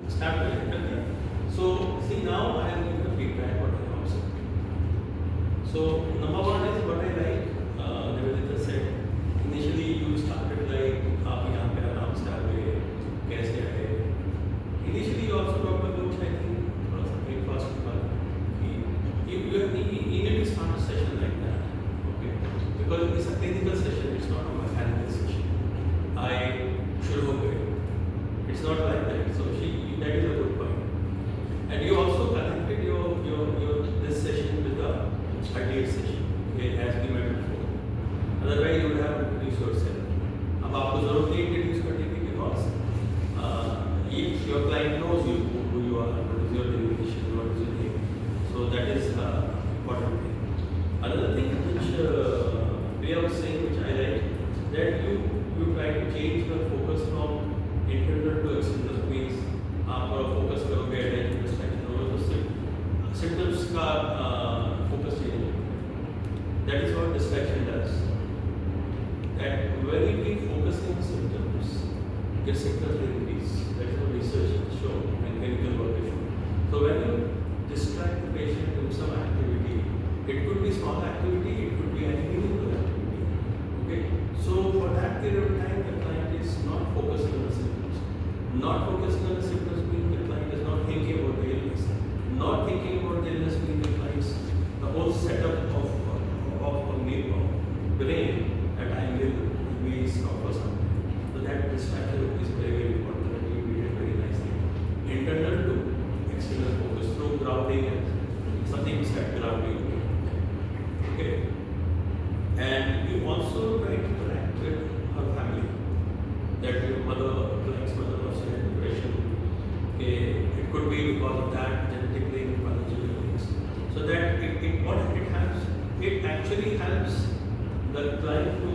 Start with it. Okay. So see now I am giving the feedback what I observed. So number one is what I like. Nivedita said initially you started like आप यहाँ पे आराम से आ गए कैसे आए. Initially you also talked about I think थोड़ा सा breakfast के बाद कि you need to start a session like that. Okay. Because it's a clinical session. It's not a mechanical session. I should हो गए. It's not like that. So that is a good point. And you also connected your this session with the earlier session. Okay, as we met before. Otherwise, you would have introduced yourself. अब आपको जरूरत नहीं introduce करने की because if your client knows you, who you are, what is your designation, what is your name. So that is important thing. Another thing which Priya was saying, which I like, that you try to change your focus from internal to external, means आप focus करोगे attention distraction होगा तो symptoms का focus change होगा. That is what distraction does. That when you keep focusing on symptoms, your symptoms will increase. That is what research has shown and clinical work has shown. So when you distract the patient in some activity, it could be small activity, it could be any meaningful activity. Okay. So for that period of time, the client is not focusing on the symptoms. Not focusing on the symptoms means the client is not thinking about the illness. Not thinking about the illness means the client's the whole setup of brain at time will be stopped for some time. So that distraction is very, very important and you did it very nicely. Internal to external focus through grounding and something is that grounding. Okay. And you also try to interact with her family. That your client's mother was in depression. Okay. It could be because of that genetic link, biological links. So that it actually helps the client to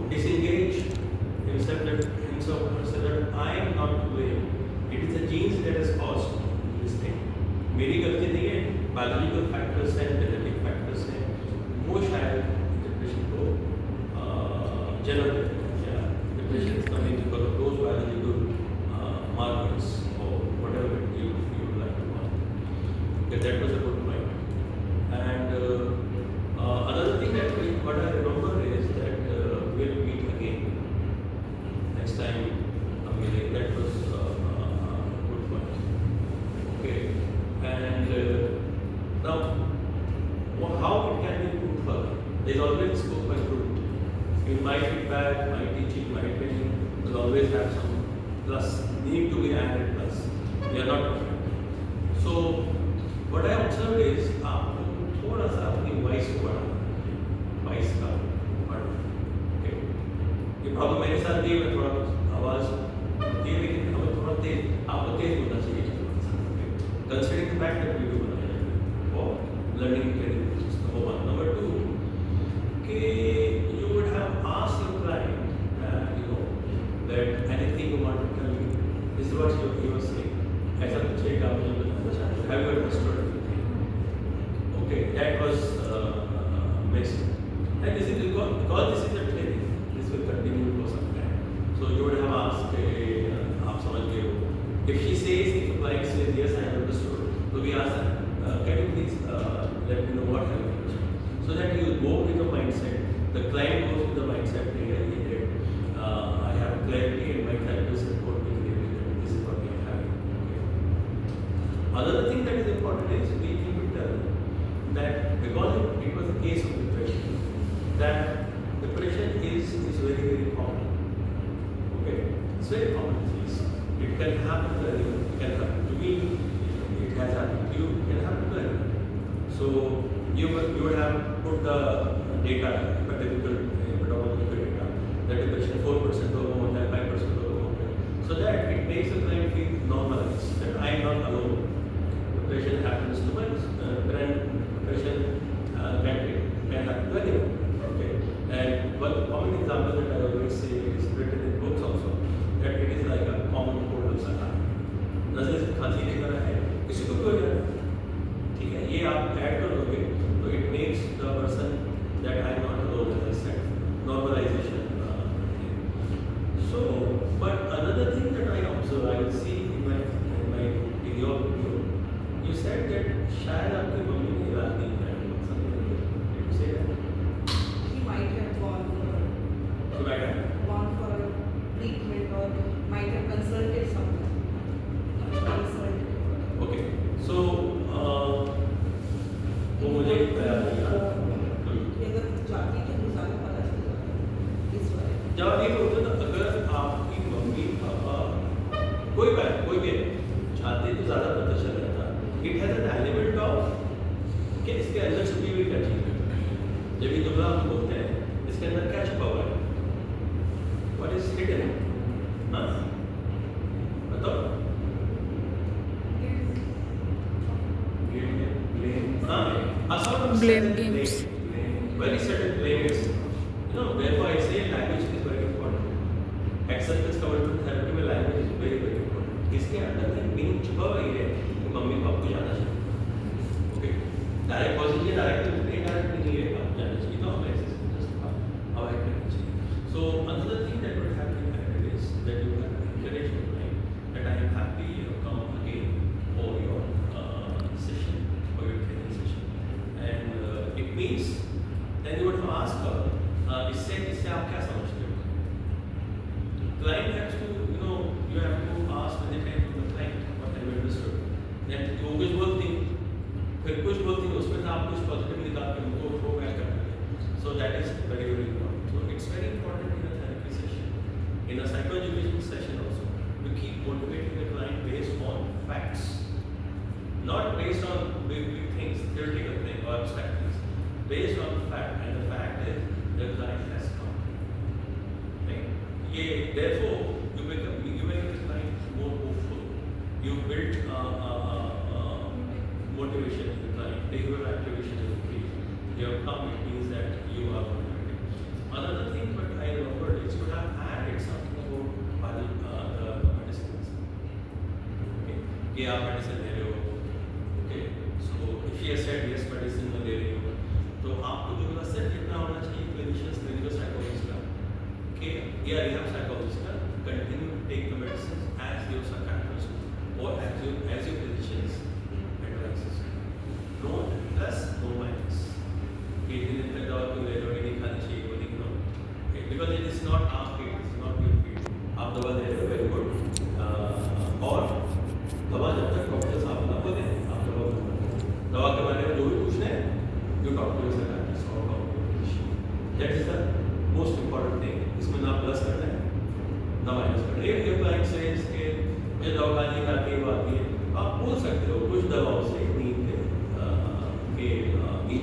disengage himself or say that I am not to blame. It is the genes that has caused this thing. मेरी गलती नहीं है. Biological factors हैं, genetic factors हैं. वो शायद depression को जन्म देते हैं. Depression is coming because of those biological markers or whatever you would like to call it. Okay, that was a good point. And another thing that what I remember is that we'll meet again next time. That was a good point. Okay, and now how it can be improved further? There is always scope for improvement. In my feedback, my teaching, my training will always have some plus, need to be added plus. We are not perfect. So what I observed is आपको थोड़ा सा अपनी voice को बढ़ाना, voice का बढ़ाना. Okay. ये problem मेरे साथ भी है. थोड़ा आवाज़ होती है लेकिन हमें थोड़ा तेज आपको तेज बोलना चाहिए. Considering the fact that we do for learning training. Number one. Number two, you would have asked your client that anything you want to tell me. This is what you were saying. ऐसा कुछ एक आप मुझे बताना चाहते हो. Have you understood everything? Okay, that was amazing. And this is because this is a training. This will continue for some time. So you would have asked, आप समझ गए हो. If she says, if a client says yes, I have understood, so we ask her, can you please let me know what have you understood? So that you go with the mindset. The client goes with the mindset. I have clarity and my therapist report me clearly that this is what we are having. Okay. Another thing that is important is we need to tell that because it was a case of depression, that depression is very, very common. Okay, it's very common disease. It can happen to anyone. It can happen to me. It has happened to you. It can happen to anyone. So you would have put the data, epidemiological data, that depression 4% or more, that 5% or more. So that it makes the client feel normalized, that I am not alone. Depression happens to my friend. Depression can happen to anyone. Okay. And one common example that I always say is written in books also, that it is like a common cold of Satan. नज़र से खांसी नहीं कर रहा है, किसी को भी हो जाए. ठीक है, ये आप ऐड कर दोगे तो it makes the person that I am not alone, as I said, normalization. So, but another thing that I observe, I will see कोई भी है छाती तो ज़्यादा पता चल रहा था. It has an element of कि इसके अंदर छुपी हुई क्या चीज़ है. जब भी दुबला हम बोलते हैं इसके अंदर क्या छुपा हुआ है. What is hidden? हाँ बताओ. हाँ a sort of Blame certain games. very certain players. Therefore I say language is very important. Acceptance commitment therapy में language is very important. इसके अंदर में मीनिंग छुपा हुआ ही है कि मम्मी पापा को जाना चाहिए. Okay direct positive direct indirect नहीं है आप जाना चाहिए. तो हमें ऐसे जस्ट अवॉइड करना चाहिए. सो another thing that would happen is that you have encouraged your mind that I am happy you come again for your session for your training session and it means then you would ask her इससे आप क्या समझते हो. Client has to you have to ask when they come to the client what have you understood. Then वो कुछ बोलती फिर कुछ बोलती उसमें आप कुछ पॉजिटिव निकाल के उनको थ्रो बैक करते हैं. So that is very very important. So it's very important in a therapy session, in a psychoeducation session also, to keep motivating the client based on facts, not based on big things, theoretical things or abstract things, based on fact. And the fact is the client has come. Right? Therefore, you make the client more hopeful. You build motivation in the client. Behavioral activation is increased. You have come, it means that you are motivated. Another thing, but I remembered is you have added something about the medicines. Okay, कि आप medicine ले रहे हो. Okay, so if she has said yes medicine मैं ले रही हूँ, तो आपको जो है सिर्फ इतना होना चाहिए clinicians clinical psychologist का कि या rehab psychologist का continue to take the medicines as your psychiatrist or as your physician's advices. No plus, no minus. कि दिन तक दवा क्यों ले रहे हो, ये नहीं खानी चाहिए, वो नहीं खाओ. Because it is not our field, it is not your field. आप दवा ले रहे हो very good. और दवा जब तक डॉक्टर साहब ना बोले आप दवा के बारे में जो भी पूछना है you talk to your psychiatrist or talk to your physician. That is the most important thing. इसमें ना प्लस करना है ना माइनस करना है. एक क्लाइंट says कि मुझे दवा खाने की आती है वो आती है, आप बोल सकते हो कुछ दवाओं से नींद के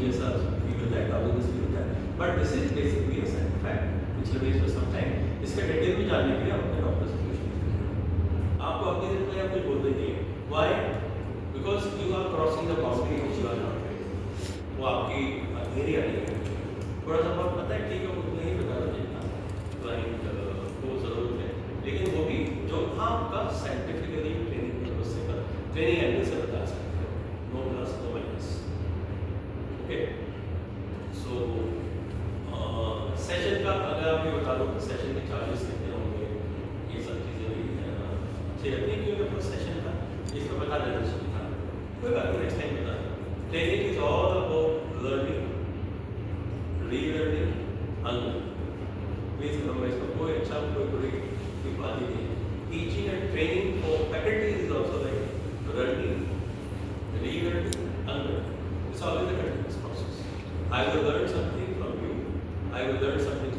जैसा फील होता है, काबूलियत फील होता है. But this is basically a side fact which remains for some time. इसका डिटेल में जानने के लिए आप अपने डॉक्टर से पूछिए. आपको अपने दिन में कुछ बोलते नहीं है. Why? Because you are crossing the boundary which you are not ready. वो आपकी एरिया नहीं है. थोड़ा सा बहुत पता है, ठीक है, वो नहीं बता दो जितना क्लाइंट को जरूरत है, लेकिन वो भी जो आपका साइंटिफिकली ट्रेनिंग पर्पस से ट्रेनिंग एंगल से बता सकते हो. No plus no minus. Okay, so session का अगर आप ये बता दो कि सेशन के चार्जेस कितने होंगे, ये सब चीज़ें भी अच्छी लगती है क्योंकि आपको सेशन का इसको बता देना चाहिए था. कोई बात नहीं, नेक्स्ट टाइम बता दें. Training is all about learning, relearning, unlearning. Means हम इसको कोई अच्छा कोई बुरी की बात ही नहीं है. Teaching and training for faculties is also like learning, relearning, unlearning. It's always a continuous process. I will learn something from you. I will learn something